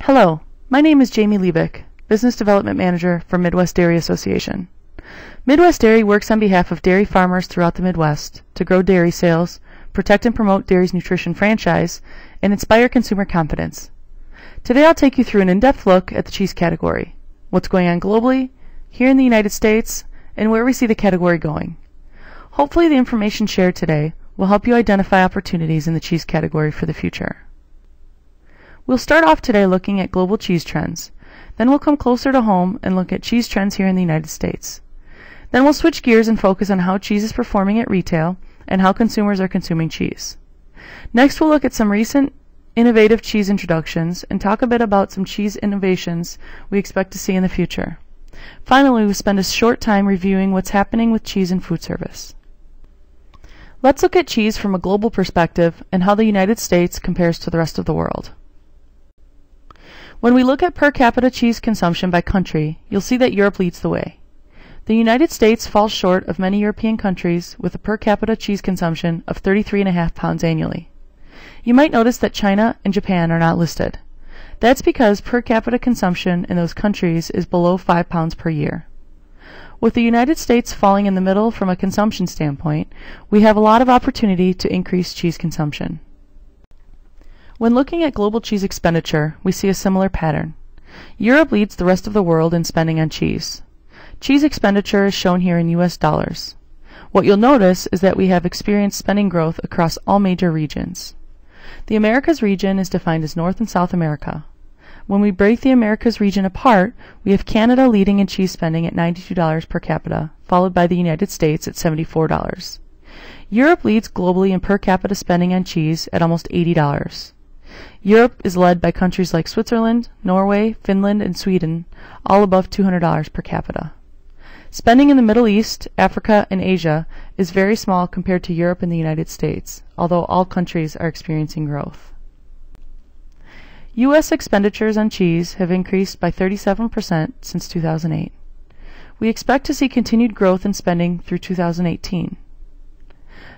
Hello, my name is Jamie Liebeck, Business Development Manager for Midwest Dairy Association. Midwest Dairy works on behalf of dairy farmers throughout the Midwest to grow dairy sales, protect and promote dairy's nutrition franchise, and inspire consumer confidence. Today I'll take you through an in-depth look at the cheese category, what's going on globally, here in the United States, and where we see the category going. Hopefully the information shared today will help you identify opportunities in the cheese category for the future. We'll start off today looking at global cheese trends. Then we'll come closer to home and look at cheese trends here in the United States. Then we'll switch gears and focus on how cheese is performing at retail and how consumers are consuming cheese. Next we'll look at some recent innovative cheese introductions and talk a bit about some cheese innovations we expect to see in the future. Finally, we'll spend a short time reviewing what's happening with cheese in food service. Let's look at cheese from a global perspective and how the United States compares to the rest of the world. When we look at per capita cheese consumption by country, you'll see that Europe leads the way. The United States falls short of many European countries with a per capita cheese consumption of 33.5 pounds annually. You might notice that China and Japan are not listed. That's because per capita consumption in those countries is below 5 pounds per year. With the United States falling in the middle from a consumption standpoint, we have a lot of opportunity to increase cheese consumption. When looking at global cheese expenditure, we see a similar pattern. Europe leads the rest of the world in spending on cheese. Cheese expenditure is shown here in US dollars. What you'll notice is that we have experienced spending growth across all major regions. The Americas region is defined as North and South America. When we break the Americas region apart, we have Canada leading in cheese spending at $92 per capita, followed by the United States at $74. Europe leads globally in per capita spending on cheese at almost $80. Europe is led by countries like Switzerland, Norway, Finland, and Sweden, all above $200 per capita. Spending in the Middle East, Africa, and Asia is very small compared to Europe and the United States, although all countries are experiencing growth. U.S. expenditures on cheese have increased by 37% since 2008. We expect to see continued growth in spending through 2018.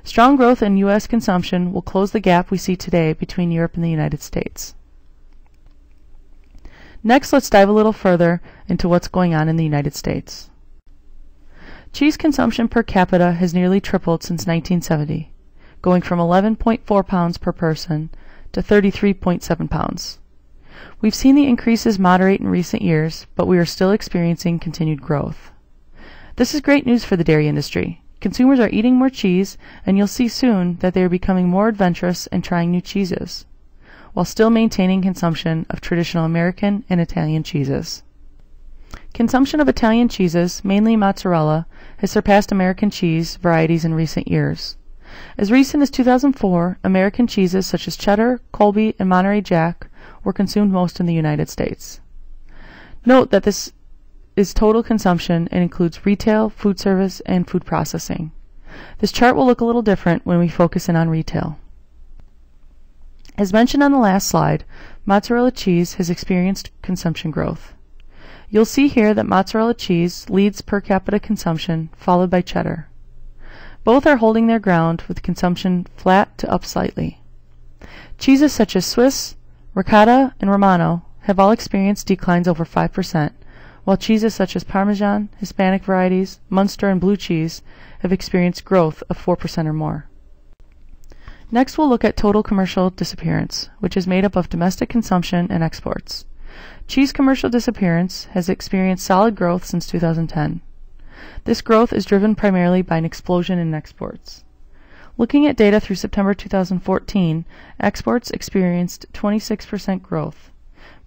Strong growth in U.S. consumption will close the gap we see today between Europe and the United States. Next, let's dive a little further into what's going on in the United States. Cheese consumption per capita has nearly tripled since 1970, going from 11.4 pounds per person to 33.7 pounds. We've seen the increases moderate in recent years, but we are still experiencing continued growth. This is great news for the dairy industry. Consumers are eating more cheese, and you'll see soon that they are becoming more adventurous and trying new cheeses, while still maintaining consumption of traditional American and Italian cheeses. Consumption of Italian cheeses, mainly mozzarella, has surpassed American cheese varieties in recent years. As recent as 2004, American cheeses such as cheddar, Colby, and Monterey Jack were consumed most in the United States. Note that this is total consumption and includes retail, food service, and food processing. This chart will look a little different when we focus in on retail. As mentioned on the last slide, mozzarella cheese has experienced consumption growth. You'll see here that mozzarella cheese leads per capita consumption, followed by cheddar. Both are holding their ground with consumption flat to up slightly. Cheeses such as Swiss, Ricotta, and Romano have all experienced declines over 5%, while cheeses such as Parmesan, Hispanic varieties, Munster, and blue cheese have experienced growth of 4% or more. Next we'll look at total commercial disappearance, which is made up of domestic consumption and exports. Cheese commercial disappearance has experienced solid growth since 2010. This growth is driven primarily by an explosion in exports. Looking at data through September 2014, exports experienced 26% growth,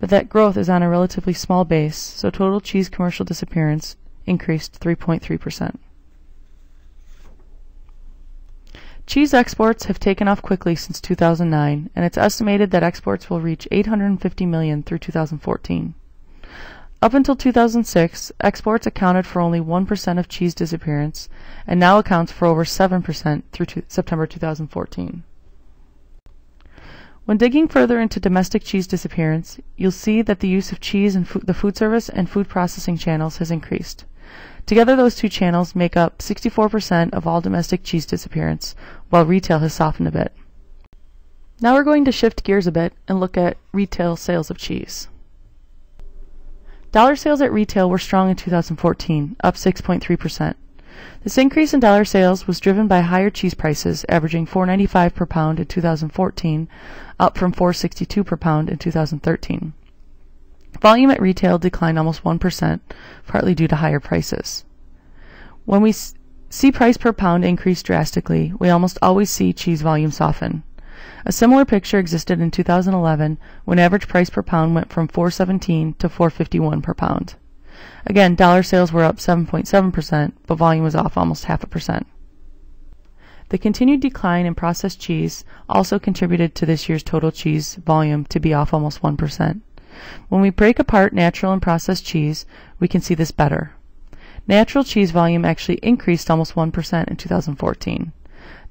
but that growth is on a relatively small base, so total cheese commercial disappearance increased 3.3%. Cheese exports have taken off quickly since 2009, and it's estimated that exports will reach 850 million through 2014. Up until 2006, exports accounted for only 1% of cheese disappearance, and now accounts for over 7% through September 2014. When digging further into domestic cheese disappearance, you'll see that the use of cheese in the food service and food processing channels has increased. Together, those two channels make up 64% of all domestic cheese disappearance, while retail has softened a bit. Now we're going to shift gears a bit and look at retail sales of cheese. Dollar sales at retail were strong in 2014, up 6.3%. This increase in dollar sales was driven by higher cheese prices, averaging $4.95 per pound in 2014, up from $4.62 per pound in 2013. Volume at retail declined almost 1%, partly due to higher prices. When we see price per pound increase drastically, we almost always see cheese volume soften. A similar picture existed in 2011, when average price per pound went from $4.17 to $4.51 per pound. Again, dollar sales were up 7.7%, but volume was off almost 0.5%. The continued decline in processed cheese also contributed to this year's total cheese volume to be off almost 1%. When we break apart natural and processed cheese, we can see this better. Natural cheese volume actually increased almost 1% in 2014.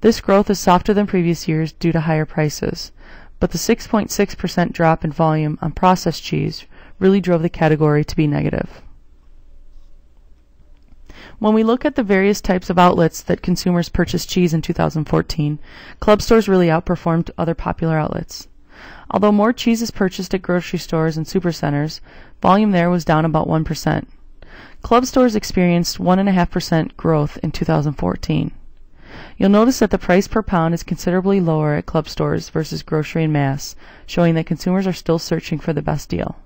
This growth is softer than previous years due to higher prices, but the 6.6% drop in volume on processed cheese really drove the category to be negative. When we look at the various types of outlets that consumers purchased cheese in 2014, club stores really outperformed other popular outlets. Although more cheese is purchased at grocery stores and supercenters, volume there was down about 1%. Club stores experienced 1.5% growth in 2014. You'll notice that the price per pound is considerably lower at club stores versus grocery and mass, showing that consumers are still searching for the best deal.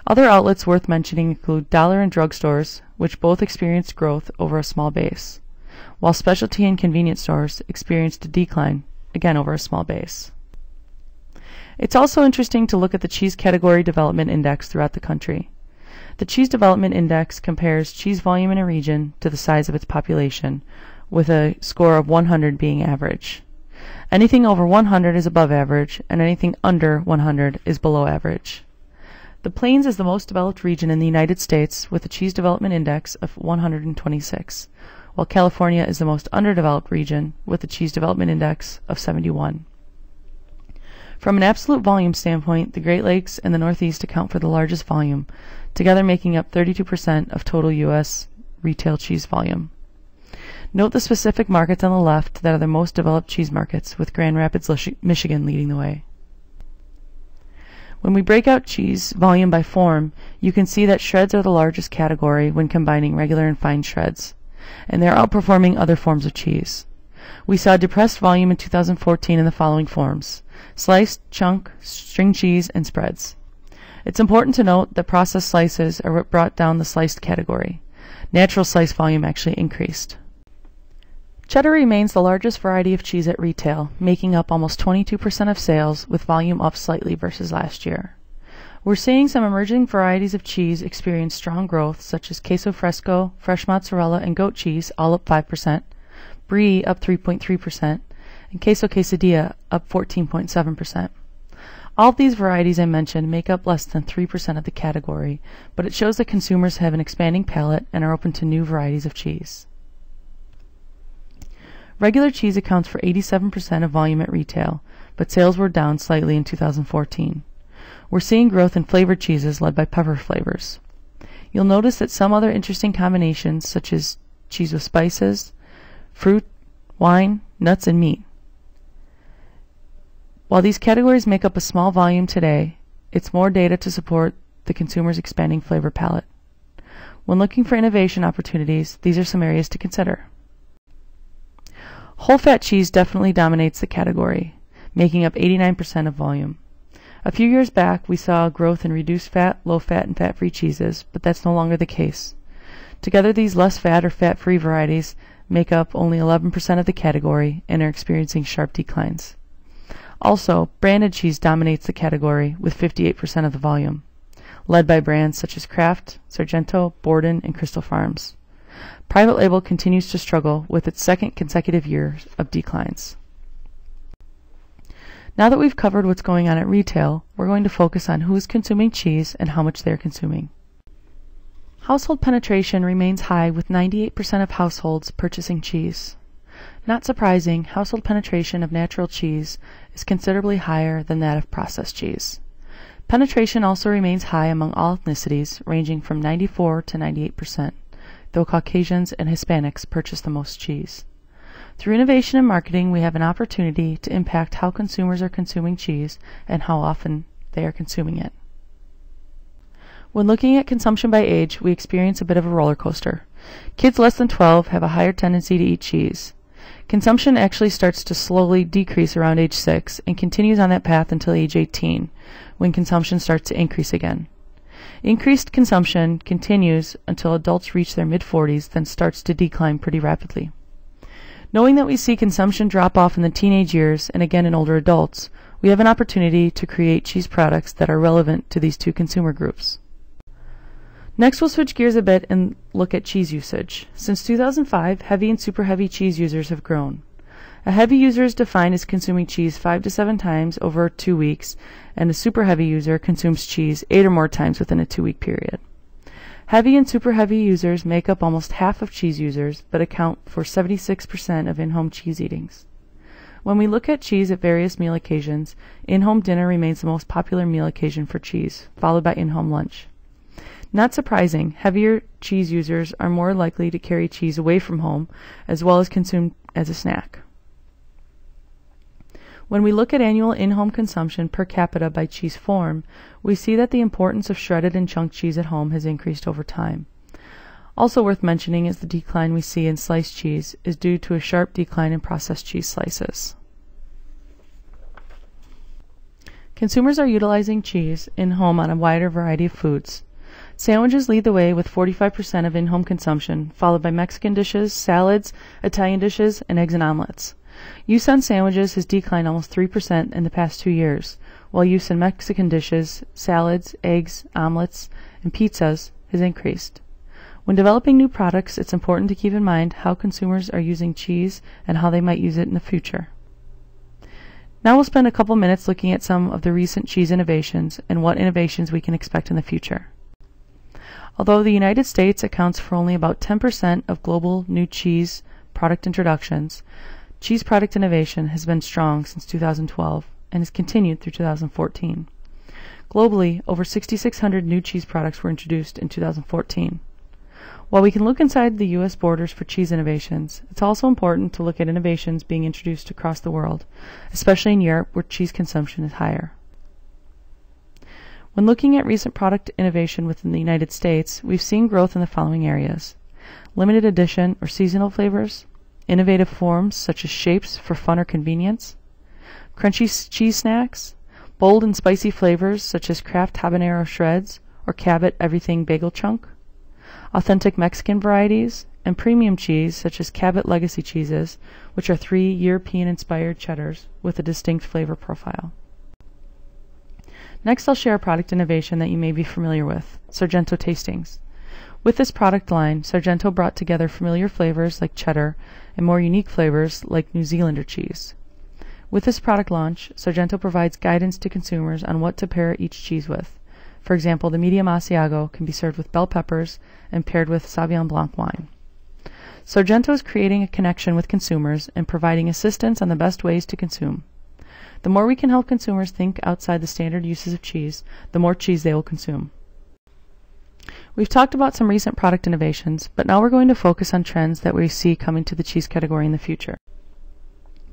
Other outlets worth mentioning include dollar and drugstores, which both experienced growth over a small base, while specialty and convenience stores experienced a decline, again over a small base. It's also interesting to look at the Cheese Category Development Index throughout the country. The Cheese Development Index compares cheese volume in a region to the size of its population, with a score of 100 being average. Anything over 100 is above average, and anything under 100 is below average. The Plains is the most developed region in the United States with a Cheese Development Index of 126, while California is the most underdeveloped region with a Cheese Development Index of 71. From an absolute volume standpoint, the Great Lakes and the Northeast account for the largest volume, together making up 32% of total U.S. retail cheese volume. Note the specific markets on the left that are the most developed cheese markets, with Grand Rapids, Michigan leading the way. When we break out cheese volume by form, you can see that shreds are the largest category when combining regular and fine shreds, and they're outperforming other forms of cheese. We saw depressed volume in 2014 in the following forms: sliced, chunk, string cheese, and spreads. It's important to note that processed slices are what brought down the sliced category. Natural slice volume actually increased. Cheddar remains the largest variety of cheese at retail, making up almost 22% of sales, with volume up slightly versus last year. We're seeing some emerging varieties of cheese experience strong growth, such as queso fresco, fresh mozzarella, and goat cheese, all up 5%, brie up 3.3%, and queso quesadilla up 14.7%. All of these varieties I mentioned make up less than 3% of the category, but it shows that consumers have an expanding palate and are open to new varieties of cheese. Regular cheese accounts for 87% of volume at retail, but sales were down slightly in 2014. We're seeing growth in flavored cheeses led by pepper flavors. You'll notice that some other interesting combinations, such as cheese with spices, fruit, wine, nuts, and meat. While these categories make up a small volume today, it's more data to support the consumer's expanding flavor palette. When looking for innovation opportunities, these are some areas to consider. Whole-fat cheese definitely dominates the category, making up 89% of volume. A few years back, we saw growth in reduced fat, low-fat, and fat-free cheeses, but that's no longer the case. Together, these less fat or fat-free varieties make up only 11% of the category and are experiencing sharp declines. Also, branded cheese dominates the category with 58% of the volume, led by brands such as Kraft, Sargento, Borden, and Crystal Farms. Private label continues to struggle with its second consecutive year of declines. Now that we've covered what's going on at retail, we're going to focus on who is consuming cheese and how much they're consuming. Household penetration remains high with 98% of households purchasing cheese. Not surprising, household penetration of natural cheese is considerably higher than that of processed cheese. Penetration also remains high among all ethnicities, ranging from 94 to 98%. Though Caucasians and Hispanics purchase the most cheese. Through innovation and marketing, we have an opportunity to impact how consumers are consuming cheese and how often they are consuming it. When looking at consumption by age, we experience a bit of a roller coaster. Kids less than 12 have a higher tendency to eat cheese. Consumption actually starts to slowly decrease around age 6 and continues on that path until age 18, when consumption starts to increase again. Increased consumption continues until adults reach their mid-40s, then starts to decline pretty rapidly. Knowing that we see consumption drop off in the teenage years and again in older adults, we have an opportunity to create cheese products that are relevant to these two consumer groups. Next, we'll switch gears a bit and look at cheese usage. Since 2005, heavy and super heavy cheese users have grown. A heavy user is defined as consuming cheese 5 to 7 times over 2 weeks, and a super heavy user consumes cheese 8 or more times within a 2-week period. Heavy and super heavy users make up almost half of cheese users, but account for 76% of in-home cheese eatings. When we look at cheese at various meal occasions, in-home dinner remains the most popular meal occasion for cheese, followed by in-home lunch. Not surprising, heavier cheese users are more likely to carry cheese away from home, as well as consume as a snack. When we look at annual in-home consumption per capita by cheese form, we see that the importance of shredded and chunked cheese at home has increased over time. Also worth mentioning is the decline we see in sliced cheese is due to a sharp decline in processed cheese slices. Consumers are utilizing cheese in-home on a wider variety of foods. Sandwiches lead the way with 45% of in-home consumption, followed by Mexican dishes, salads, Italian dishes, and eggs and omelets. Use on sandwiches has declined almost 3% in the past 2 years, while use in Mexican dishes, salads, eggs, omelets, and pizzas has increased. When developing new products, it's important to keep in mind how consumers are using cheese and how they might use it in the future. Now we'll spend a couple minutes looking at some of the recent cheese innovations and what innovations we can expect in the future. Although the United States accounts for only about 10% of global new cheese product introductions, cheese product innovation has been strong since 2012 and has continued through 2014. Globally, over 6,600 new cheese products were introduced in 2014. While we can look inside the U.S. borders for cheese innovations, it's also important to look at innovations being introduced across the world, especially in Europe where cheese consumption is higher. When looking at recent product innovation within the United States, we've seen growth in the following areas: limited edition or seasonal flavors, innovative forms such as shapes for fun or convenience, crunchy cheese snacks, bold and spicy flavors such as Kraft habanero shreds or Cabot everything bagel chunk, authentic Mexican varieties, and premium cheese such as Cabot Legacy cheeses, which are 3 European-inspired cheddars with a distinct flavor profile. Next, I'll share a product innovation that you may be familiar with, Sargento Tastings. With this product line, Sargento brought together familiar flavors like cheddar and more unique flavors like New Zealander cheese. With this product launch, Sargento provides guidance to consumers on what to pair each cheese with. For example, the medium Asiago can be served with bell peppers and paired with Sauvignon Blanc wine. Sargento is creating a connection with consumers and providing assistance on the best ways to consume. The more we can help consumers think outside the standard uses of cheese, the more cheese they will consume. We've talked about some recent product innovations, but now we're going to focus on trends that we see coming to the cheese category in the future.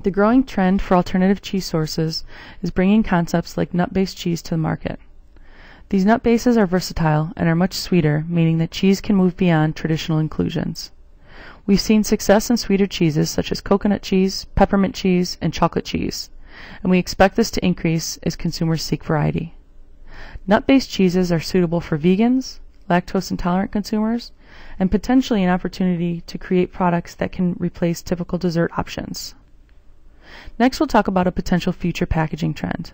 The growing trend for alternative cheese sources is bringing concepts like nut-based cheese to the market. These nut bases are versatile and are much sweeter, meaning that cheese can move beyond traditional inclusions. We've seen success in sweeter cheeses such as coconut cheese, peppermint cheese, and chocolate cheese, and we expect this to increase as consumers seek variety. Nut-based cheeses are suitable for vegans, lactose-intolerant consumers, and potentially an opportunity to create products that can replace typical dessert options. Next, we'll talk about a potential future packaging trend.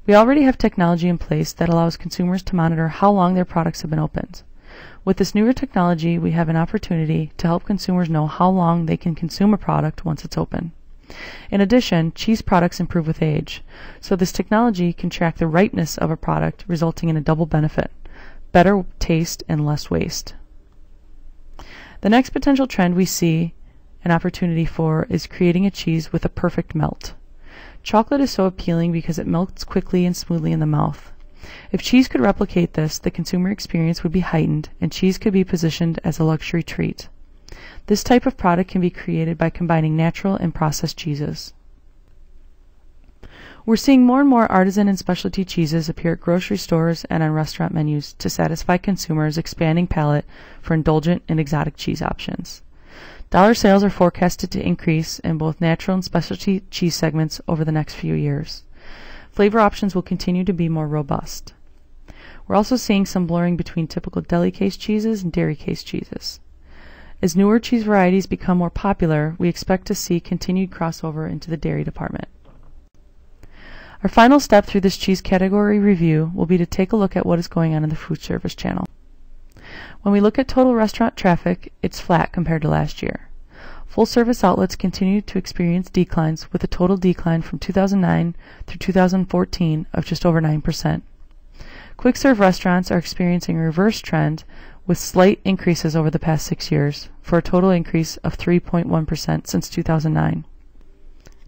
We already have technology in place that allows consumers to monitor how long their products have been opened. With this newer technology, we have an opportunity to help consumers know how long they can consume a product once it's open. In addition, cheese products improve with age, so this technology can track the ripeness of a product, resulting in a double benefit: better taste and less waste. The next potential trend we see an opportunity for is creating a cheese with a perfect melt. Chocolate is so appealing because it melts quickly and smoothly in the mouth. If cheese could replicate this, the consumer experience would be heightened, and cheese could be positioned as a luxury treat. This type of product can be created by combining natural and processed cheeses. We're seeing more and more artisan and specialty cheeses appear at grocery stores and on restaurant menus to satisfy consumers' expanding palate for indulgent and exotic cheese options. Dollar sales are forecasted to increase in both natural and specialty cheese segments over the next few years. Flavor options will continue to be more robust. We're also seeing some blurring between typical deli-case cheeses and dairy-case cheeses. As newer cheese varieties become more popular, we expect to see continued crossover into the dairy department. Our final step through this cheese category review will be to take a look at what is going on in the food service channel. When we look at total restaurant traffic, it's flat compared to last year. Full-service outlets continue to experience declines, with a total decline from 2009 through 2014 of just over 9%. Quick-serve restaurants are experiencing a reverse trend with slight increases over the past 6 years, for a total increase of 3.1% since 2009.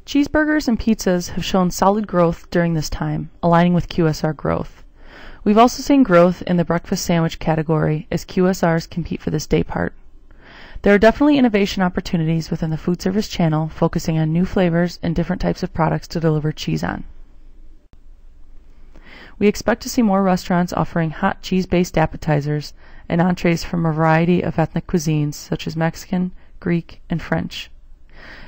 Cheeseburgers and pizzas have shown solid growth during this time, aligning with QSR growth. We've also seen growth in the breakfast sandwich category as QSRs compete for this day part. There are definitely innovation opportunities within the food service channel, focusing on new flavors and different types of products to deliver cheese on. We expect to see more restaurants offering hot cheese-based appetizers and entrees from a variety of ethnic cuisines such as Mexican, Greek, and French.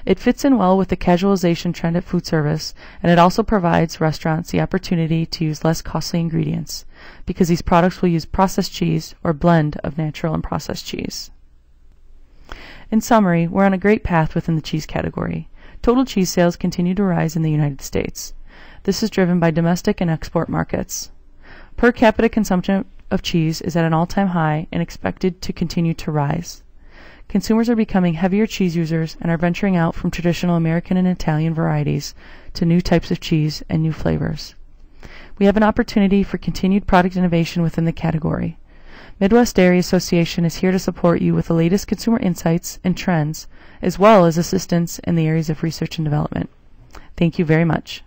It fits in well with the casualization trend at food service, and it also provides restaurants the opportunity to use less costly ingredients, because these products will use processed cheese or blend of natural and processed cheese. In summary, we're on a great path within the cheese category. Total cheese sales continue to rise in the United States. This is driven by domestic and export markets. Per capita consumption of cheese is at an all-time high and expected to continue to rise. Consumers are becoming heavier cheese users and are venturing out from traditional American and Italian varieties to new types of cheese and new flavors. We have an opportunity for continued product innovation within the category. Midwest Dairy Association is here to support you with the latest consumer insights and trends, as well as assistance in the areas of research and development. Thank you very much.